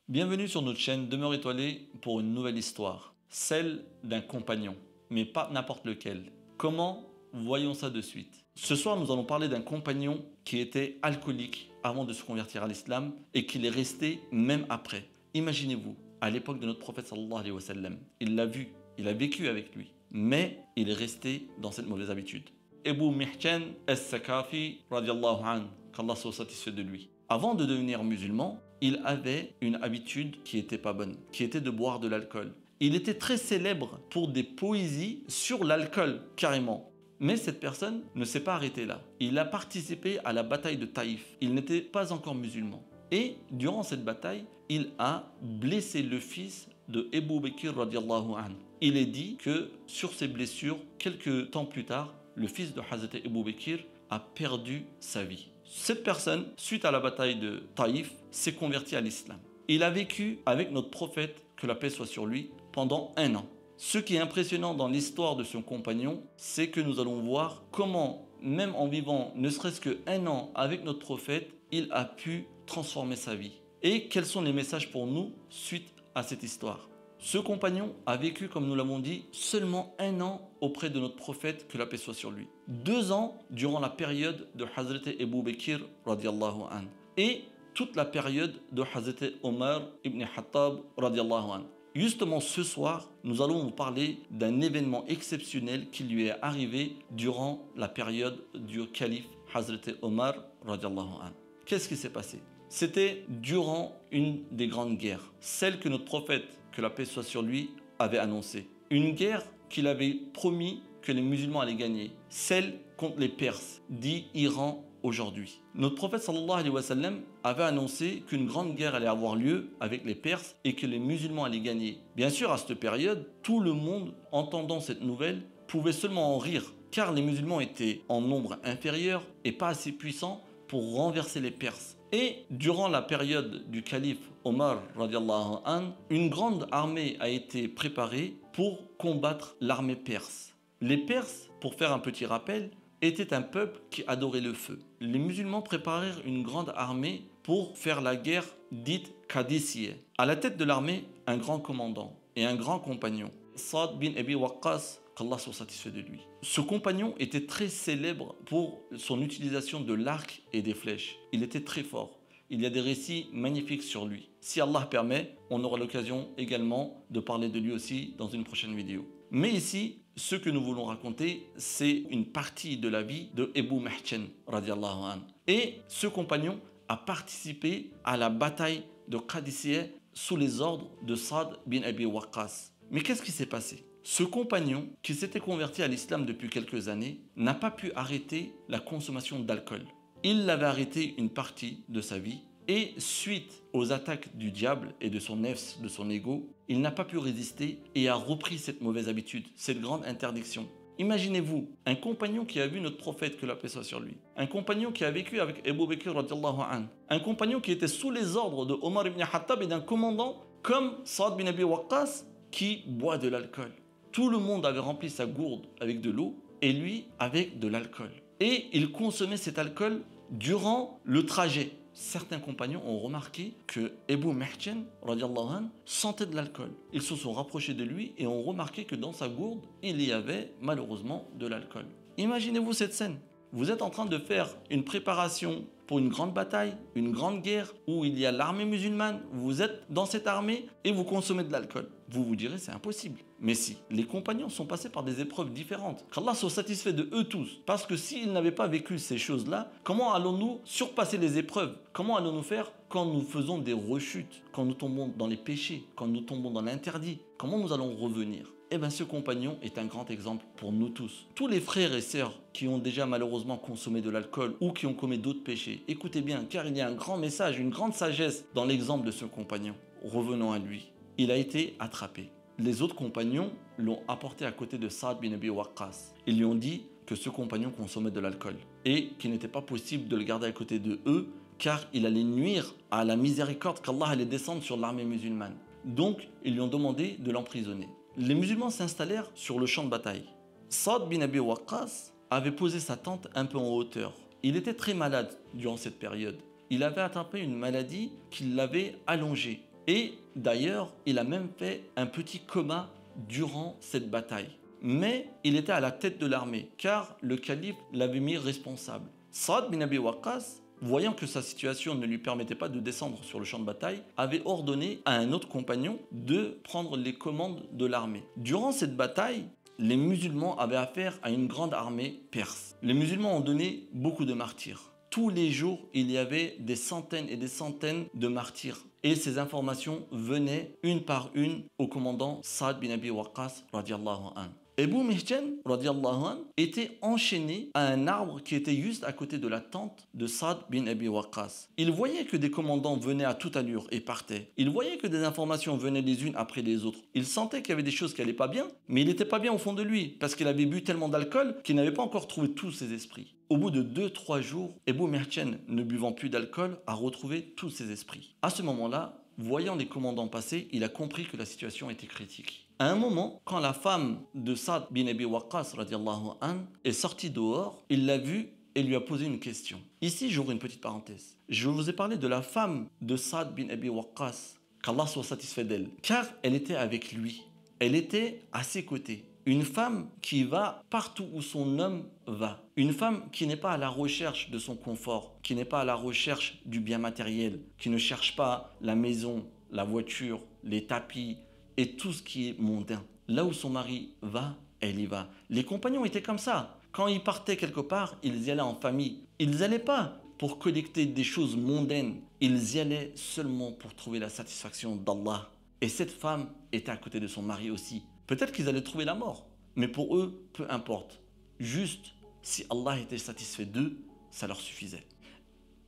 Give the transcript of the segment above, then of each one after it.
Bienvenue sur notre chaîne Demeure étoilée pour une nouvelle histoire, celle d'un compagnon, mais pas n'importe lequel. Comment? Voyons ça de suite. Ce soir, nous allons parler d'un compagnon qui était alcoolique avant de se convertir à l'islam et qu'il est resté même après. Imaginez-vous, à l'époque de notre prophète sallallahu alayhi wa sallam, il l'a vu, il a vécu avec lui, mais il est resté dans cette mauvaise habitude. Ebu Mihjan al-Sakafi, radiallahu anhu, qu'Allah soit satisfait de lui. Avant de devenir musulman, il avait une habitude qui n'était pas bonne, qui était de boire de l'alcool. Il était très célèbre pour des poésies sur l'alcool, carrément. Mais cette personne ne s'est pas arrêtée là. Il a participé à la bataille de Taïf. Il n'était pas encore musulman. Et durant cette bataille, il a blessé le fils de Ebu Bekir radiallahu anhu. Il est dit que sur ces blessures, quelques temps plus tard, le fils de Hazrat Ebu Bekir a perdu sa vie. Cette personne, suite à la bataille de Taïf, s'est converti à l'islam. Il a vécu avec notre prophète, que la paix soit sur lui, pendant 1 an. Ce qui est impressionnant dans l'histoire de son compagnon, c'est que nous allons voir comment, même en vivant ne serait-ce que 1 an avec notre prophète, il a pu transformer sa vie. Et quels sont les messages pour nous suite à cette histoire? Ce compagnon a vécu, comme nous l'avons dit, seulement 1 an auprès de notre prophète, que la paix soit sur lui. 2 ans durant la période de Hazrat Ebu Bekir radiallahu anhu. Et toute la période de Hazrat Omar ibn Khattab radiallahu anhu. Justement ce soir, nous allons vous parler d'un événement exceptionnel qui lui est arrivé durant la période du calife Hazrat Omar radiallahu anhu. Qu'est-ce qui s'est passé? C'était durant une des grandes guerres, celle que notre prophète, que la paix soit sur lui, avait annoncée. Une guerre qu'il avait promis que les musulmans allaient gagner, celle contre les Perses, dit Iran aujourd'hui. Notre prophète sallallahu alayhi wa sallam avait annoncé qu'une grande guerre allait avoir lieu avec les Perses et que les musulmans allaient gagner. Bien sûr, à cette période, tout le monde, entendant cette nouvelle, pouvait seulement en rire, car les musulmans étaient en nombre inférieur et pas assez puissants pour renverser les Perses. Et durant la période du calife Omar radiallahu anhu, une grande armée a été préparée pour combattre l'armée perse. Les Perses, pour faire un petit rappel, étaient un peuple qui adorait le feu. Les musulmans préparèrent une grande armée pour faire la guerre dite Qadisiyya. À la tête de l'armée, un grand commandant et un grand compagnon, Saad bin Abi Waqqas, qu'Allah soit satisfait de lui. Ce compagnon était très célèbre pour son utilisation de l'arc et des flèches. Il était très fort. Il y a des récits magnifiques sur lui. Si Allah permet, on aura l'occasion également de parler de lui aussi dans une prochaine vidéo. Mais ici, ce que nous voulons raconter, c'est une partie de la vie de Ebu Mihjan radiallahu anhu. Et ce compagnon a participé à la bataille de Qadisiyya sous les ordres de Saad bin Abi Waqqas. Mais qu'est-ce qui s'est passé? Ce compagnon, qui s'était converti à l'islam depuis quelques années, n'a pas pu arrêter la consommation d'alcool. Il l'avait arrêté une partie de sa vie et suite aux attaques du diable et de son nefs, de son ego, il n'a pas pu résister et a repris cette mauvaise habitude, cette grande interdiction. Imaginez-vous, un compagnon qui a vu notre prophète, que la paix soit sur lui, un compagnon qui a vécu avec Ebu Bekir radiallahu anhu, un compagnon qui était sous les ordres de Omar ibn Khattab et d'un commandant comme Saad bin Abi Waqqas qui boit de l'alcool. Tout le monde avait rempli sa gourde avec de l'eau et lui avec de l'alcool. Et il consommait cet alcool durant le trajet. Certains compagnons ont remarqué que Ebu Mihjan radiallahu anhu sentait de l'alcool. Ils se sont rapprochés de lui et ont remarqué que dans sa gourde, il y avait malheureusement de l'alcool. Imaginez-vous cette scène. Vous êtes en train de faire une préparation pour une grande bataille, une grande guerre où il y a l'armée musulmane, vous êtes dans cette armée et vous consommez de l'alcool. Vous vous direz c'est impossible. Mais si, les compagnons sont passés par des épreuves différentes. Qu'Allah soit satisfait de eux tous. Parce que s'ils n'avaient pas vécu ces choses-là, comment allons-nous surpasser les épreuves? Comment allons-nous faire quand nous faisons des rechutes, quand nous tombons dans les péchés, quand nous tombons dans l'interdit? Comment nous allons revenir? Eh bien, ce compagnon est un grand exemple pour nous tous. Tous les frères et sœurs qui ont déjà malheureusement consommé de l'alcool ou qui ont commis d'autres péchés, écoutez bien, car il y a un grand message, une grande sagesse dans l'exemple de ce compagnon. Revenons à lui. Il a été attrapé. Les autres compagnons l'ont apporté à côté de Saad bin Abi Waqqas. Ils lui ont dit que ce compagnon consommait de l'alcool et qu'il n'était pas possible de le garder à côté de eux car il allait nuire à la miséricorde qu'Allah allait descendre sur l'armée musulmane. Donc, ils lui ont demandé de l'emprisonner. Les musulmans s'installèrent sur le champ de bataille. Saad bin Abi Waqqas avait posé sa tente un peu en hauteur. Il était très malade durant cette période. Il avait attrapé une maladie qui l'avait allongé. Et d'ailleurs, il a même fait un petit coma durant cette bataille. Mais il était à la tête de l'armée, car le calife l'avait mis responsable. Saad bin Abi Waqqas, voyant que sa situation ne lui permettait pas de descendre sur le champ de bataille, avait ordonné à un autre compagnon de prendre les commandes de l'armée. Durant cette bataille, les musulmans avaient affaire à une grande armée perse. Les musulmans ont donné beaucoup de martyrs. Tous les jours, il y avait des centaines et des centaines de martyrs. Et ces informations venaient une par une au commandant Saad bin Abi Waqqas radiallahu anhu. Ebu Mihjan radiallahu anhu était enchaîné à un arbre qui était juste à côté de la tente de Saad bin Abi Waqqas. Il voyait que des commandants venaient à toute allure et partaient. Il voyait que des informations venaient les unes après les autres. Il sentait qu'il y avait des choses qui n'allaient pas bien, mais il n'était pas bien au fond de lui parce qu'il avait bu tellement d'alcool qu'il n'avait pas encore trouvé tous ses esprits. Au bout de 2-3 jours, Ebu Mihjan, ne buvant plus d'alcool, a retrouvé tous ses esprits. À ce moment-là, voyant les commandants passer, il a compris que la situation était critique. À un moment, quand la femme de Saad bin Abi Waqqas radiallahu anhu est sortie dehors, il l'a vue et lui a posé une question. Ici, j'ouvre une petite parenthèse. Je vous ai parlé de la femme de Saad bin Abi Waqqas, qu'Allah soit satisfait d'elle, car elle était avec lui. Elle était à ses côtés. Une femme qui va partout où son homme va. Une femme qui n'est pas à la recherche de son confort, qui n'est pas à la recherche du bien matériel, qui ne cherche pas la maison, la voiture, les tapis et tout ce qui est mondain. Là où son mari va, elle y va. Les compagnons étaient comme ça. Quand ils partaient quelque part, ils y allaient en famille. Ils n'allaient pas pour collecter des choses mondaines. Ils y allaient seulement pour trouver la satisfaction d'Allah. Et cette femme était à côté de son mari aussi. Peut-être qu'ils allaient trouver la mort, mais pour eux, peu importe. Juste, si Allah était satisfait d'eux, ça leur suffisait.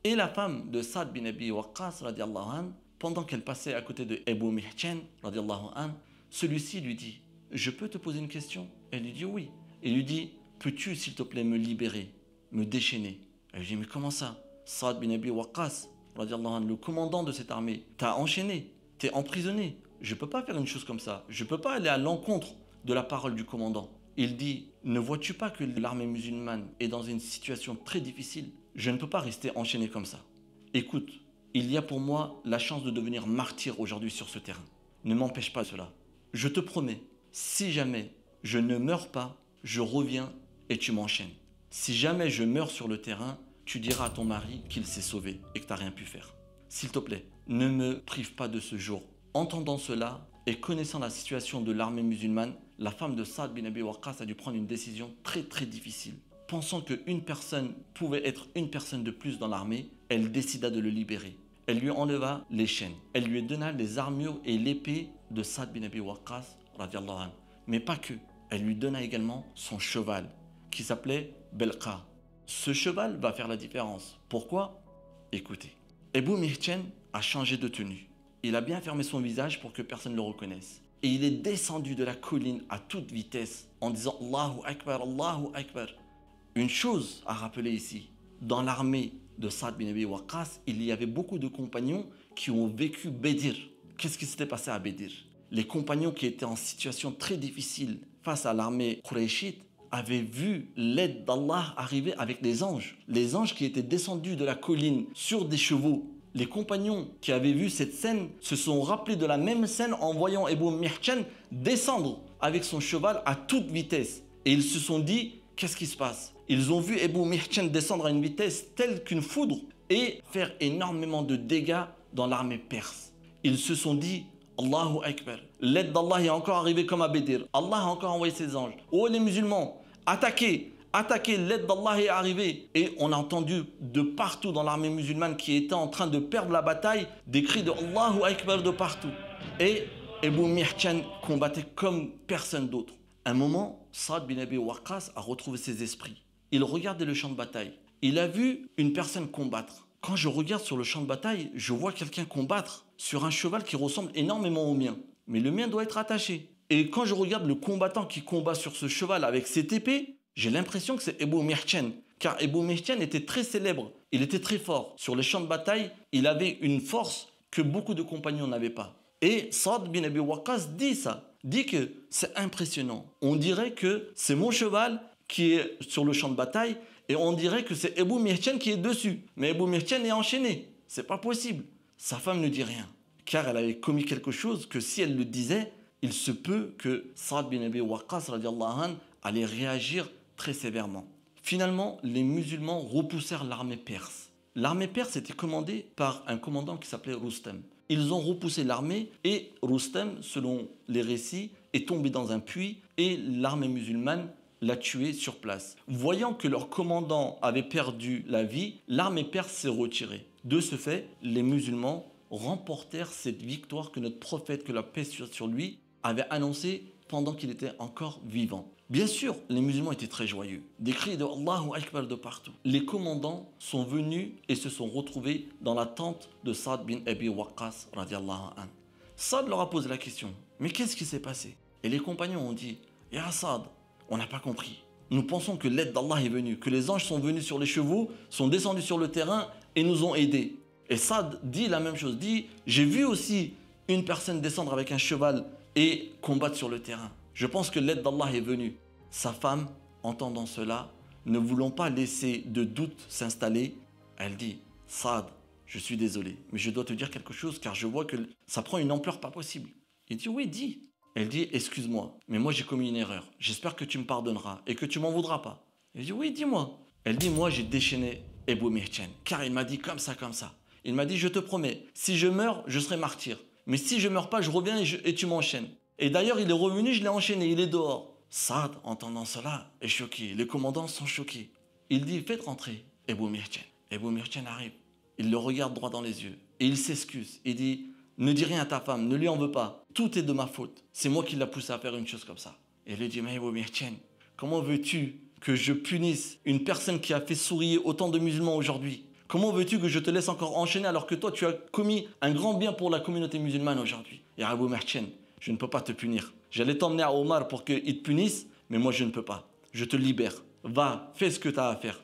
Et la femme de Saad bin Abi Waqqas, radiallahu anhu, pendant qu'elle passait à côté de Ebu Mihjan, radiallahu anhu, celui-ci lui dit « Je peux te poser une question ?» Elle lui dit « Oui ». Il lui dit « Peux-tu, s'il te plaît, me libérer, me déchaîner ?» Elle lui dit « Mais comment ça? Saad bin Abi Waqqas, radiallahu anhu, le commandant de cette armée, t'a enchaîné, t'es emprisonné. Je ne peux pas faire une chose comme ça. Je ne peux pas aller à l'encontre de la parole du commandant. » Il dit « Ne vois-tu pas que l'armée musulmane est dans une situation très difficile? Je ne peux pas rester enchaîné comme ça. Écoute, il y a pour moi la chance de devenir martyr aujourd'hui sur ce terrain. Ne m'empêche pas cela. Je te promets, si jamais je ne meurs pas, je reviens et tu m'enchaînes. Si jamais je meurs sur le terrain, tu diras à ton mari qu'il s'est sauvé et que tu n'as rien pu faire. S'il te plaît, ne me prive pas de ce jour. » Entendant cela et connaissant la situation de l'armée musulmane, la femme de Saad bin Abi Waqqas a dû prendre une décision très très difficile. Pensant qu'une personne pouvait être une personne de plus dans l'armée, elle décida de le libérer. Elle lui enleva les chaînes. Elle lui donna les armures et l'épée de Saad bin Abi Waqqas, radiallahu anhu. Mais pas que. Elle lui donna également son cheval, qui s'appelait Belqa. Ce cheval va faire la différence. Pourquoi? Écoutez. Ebu Mihjan a changé de tenue. Il a bien fermé son visage pour que personne ne le reconnaisse. Et il est descendu de la colline à toute vitesse en disant Allahu Akbar, Allahu Akbar. Une chose à rappeler ici, dans l'armée de Saad bin Abi Waqqas, il y avait beaucoup de compagnons qui ont vécu Bédir. Qu'est-ce qui s'était passé à Bédir? Les compagnons qui étaient en situation très difficile face à l'armée quraishite avaient vu l'aide d'Allah arriver avec les anges qui étaient descendus de la colline sur des chevaux. Les compagnons qui avaient vu cette scène se sont rappelés de la même scène en voyant Ebu Mihjan descendre avec son cheval à toute vitesse. Et ils se sont dit, qu'est-ce qui se passe? Ils ont vu Ebu Mihjan descendre à une vitesse telle qu'une foudre et faire énormément de dégâts dans l'armée perse. Ils se sont dit, Allahu Akbar, l'aide d'Allah est encore arrivée comme à Bédir. Allah a encore envoyé ses anges. Oh les musulmans, attaquez! Attaquer, l'aide d'Allah est arrivée. Et on a entendu de partout dans l'armée musulmane qui était en train de perdre la bataille des cris de Allahu Akbar de partout. Et Ebu Mihjan combattait comme personne d'autre. Un moment, Saad bin Abi Waqqas a retrouvé ses esprits. Il regardait le champ de bataille. Il a vu une personne combattre. Quand je regarde sur le champ de bataille, je vois quelqu'un combattre sur un cheval qui ressemble énormément au mien. Mais le mien doit être attaché. Et quand je regarde le combattant qui combat sur ce cheval avec cette épée, j'ai l'impression que c'est Ebu Mihjan, car Ebu Mihjan était très célèbre, il était très fort. Sur les champs de bataille, il avait une force que beaucoup de compagnons n'avaient pas. Et Saad bin Abi Waqqas dit ça, dit que c'est impressionnant. On dirait que c'est mon cheval qui est sur le champ de bataille et on dirait que c'est Ebu Mihjan qui est dessus. Mais Ebu Mihjan est enchaîné, c'est pas possible. Sa femme ne dit rien. car elle avait commis quelque chose que si elle le disait, il se peut que Saad bin Abi Waqqas radiallahu anhu allait réagir très sévèrement. Finalement, les musulmans repoussèrent l'armée perse. L'armée perse était commandée par un commandant qui s'appelait Rustem. Ils ont repoussé l'armée et Rustem, selon les récits, est tombé dans un puits et l'armée musulmane l'a tué sur place. Voyant que leur commandant avait perdu la vie, l'armée perse s'est retirée. De ce fait, les musulmans remportèrent cette victoire que notre prophète, que la paix soit sur lui, avait annoncée pendant qu'il était encore vivant. Bien sûr, les musulmans étaient très joyeux. Des cris de Allahu Akbar de partout. Les commandants sont venus et se sont retrouvés dans la tente de Saad bin Abi Waqqas radiallahu anhu. Saad leur a posé la question, mais qu'est-ce qui s'est passé? Et les compagnons ont dit, Ya Saad, on n'a pas compris. Nous pensons que l'aide d'Allah est venue, que les anges sont venus sur les chevaux, sont descendus sur le terrain et nous ont aidés. Et Saad dit la même chose, dit, j'ai vu aussi une personne descendre avec un cheval et combattre sur le terrain. Je pense que l'aide d'Allah est venue. Sa femme, entendant cela, ne voulant pas laisser de doute s'installer, elle dit, Saad, je suis désolé, mais je dois te dire quelque chose car je vois que ça prend une ampleur pas possible. Il dit, oui, dis. Elle dit, excuse-moi, mais moi j'ai commis une erreur. J'espère que tu me pardonneras et que tu m'en voudras pas. Il dit, oui, dis-moi. Elle dit, moi j'ai déchaîné Ebou Mihcen, car il m'a dit comme ça, comme ça. Il m'a dit, je te promets, si je meurs, je serai martyr. Mais si je meurs pas, je reviens et tu m'enchaînes. Et d'ailleurs, il est revenu, je l'ai enchaîné, il est dehors. Saad, entendant cela, est choqué. Les commandants sont choqués. Il dit, faites rentrer Ebou Mihcen. Ebou Mihcen arrive. Il le regarde droit dans les yeux et il s'excuse. Il dit, ne dis rien à ta femme, ne lui en veux pas. Tout est de ma faute. C'est moi qui l'ai poussé à faire une chose comme ça. Et il lui dit, mais Ebou Mihcen, comment veux-tu que je punisse une personne qui a fait sourire autant de musulmans aujourd'hui? Comment veux-tu que je te laisse encore enchaîner alors que toi, tu as commis un grand bien pour la communauté musulmane aujourd'hui? Et Ebou Mihcen, je ne peux pas te punir. J'allais t'emmener à Omar pour qu'il te punisse, mais moi, je ne peux pas. Je te libère. Va, fais ce que tu as à faire.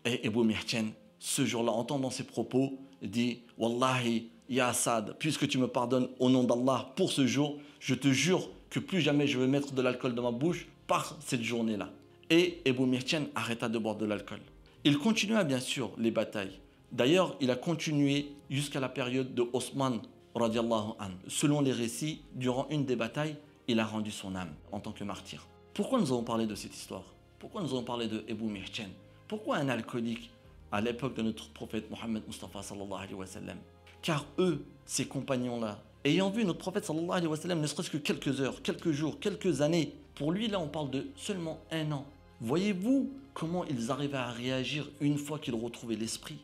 Et Ebou Mihcen, ce jour-là, entendant ses propos, dit, Wallahi, Ya Saad, puisque tu me pardonnes au nom d'Allah pour ce jour, je te jure que plus jamais je vais mettre de l'alcool dans ma bouche par cette journée-là. Et Ebou Mihcen arrêta de boire de l'alcool. Il continua bien sûr les batailles. D'ailleurs, il a continué jusqu'à la période de Osman radiallahu anhu. Selon les récits, durant une des batailles, il a rendu son âme en tant que martyr. Pourquoi nous avons parlé de cette histoire? Pourquoi nous avons parlé de Ebou Mihcen? Pourquoi un alcoolique à l'époque de notre prophète Mohammed Mustafa sallallahu alayhi wa sallam? Car eux, ces compagnons-là, ayant vu notre prophète sallallahu alayhi wa sallam ne serait-ce que quelques heures, quelques jours, quelques années, pour lui là on parle de seulement un an. Voyez-vous comment ils arrivaient à réagir une fois qu'ils retrouvaient l'esprit?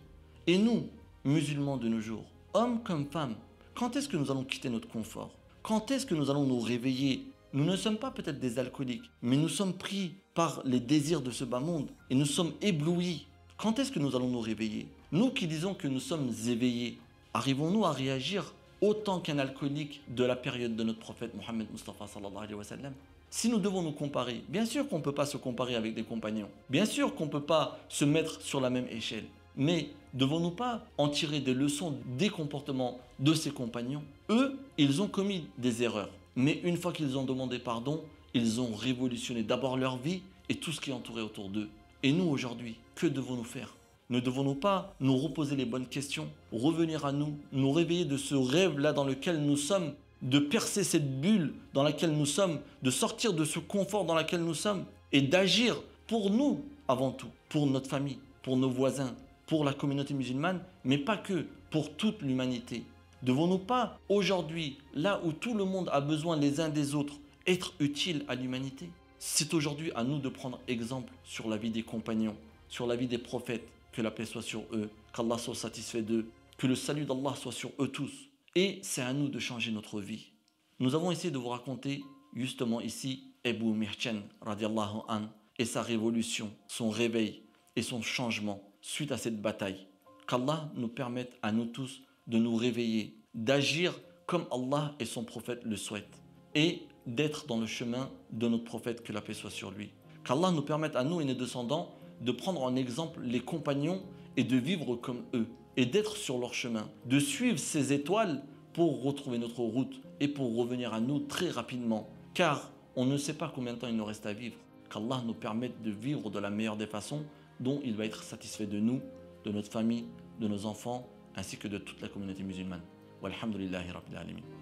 Et nous, musulmans de nos jours, hommes comme femmes, quand est-ce que nous allons quitter notre confort? Quand est-ce que nous allons nous réveiller? Nous ne sommes pas peut-être des alcooliques, mais nous sommes pris par les désirs de ce bas monde et nous sommes éblouis. Quand est-ce que nous allons nous réveiller? Nous qui disons que nous sommes éveillés, arrivons-nous à réagir autant qu'un alcoolique de la période de notre prophète Mohammed Mustafa sallallahu alayhi wa sallam? Si nous devons nous comparer, bien sûr qu'on ne peut pas se comparer avec des compagnons. Bien sûr qu'on ne peut pas se mettre sur la même échelle. Mais devons-nous pas en tirer des leçons des comportements de ces compagnons? Eux, ils ont commis des erreurs. Mais une fois qu'ils ont demandé pardon, ils ont révolutionné d'abord leur vie et tout ce qui entourait autour d'eux. Et nous aujourd'hui, que devons-nous faire? Ne devons-nous pas nous reposer les bonnes questions, revenir à nous, nous réveiller de ce rêve-là dans lequel nous sommes, de percer cette bulle dans laquelle nous sommes, de sortir de ce confort dans lequel nous sommes et d'agir pour nous avant tout, pour notre famille, pour nos voisins, pour la communauté musulmane, mais pas que, pour toute l'humanité. Devons-nous pas aujourd'hui, là où tout le monde a besoin les uns des autres, être utiles à l'humanité? C'est aujourd'hui à nous de prendre exemple sur la vie des compagnons, sur la vie des prophètes, que la paix soit sur eux, qu'Allah soit satisfait d'eux, que le salut d'Allah soit sur eux tous. Et c'est à nous de changer notre vie. Nous avons essayé de vous raconter justement ici Ebou Mihcen radiallahu anhu et sa révolution, son réveil et son changement suite à cette bataille. Qu'Allah nous permette à nous tous de nous réveiller, d'agir comme Allah et son prophète le souhaitent et d'être dans le chemin de notre prophète, que la paix soit sur lui. Qu'Allah nous permette à nous et nos descendants de prendre en exemple les compagnons et de vivre comme eux et d'être sur leur chemin, de suivre ces étoiles pour retrouver notre route et pour revenir à nous très rapidement, car on ne sait pas combien de temps il nous reste à vivre. Qu'Allah nous permette de vivre de la meilleure des façons dont il va être satisfait de nous, de notre famille, de nos enfants, ainsi que de toute la communauté musulmane. Walhamdulillahi Rabbil Alamin.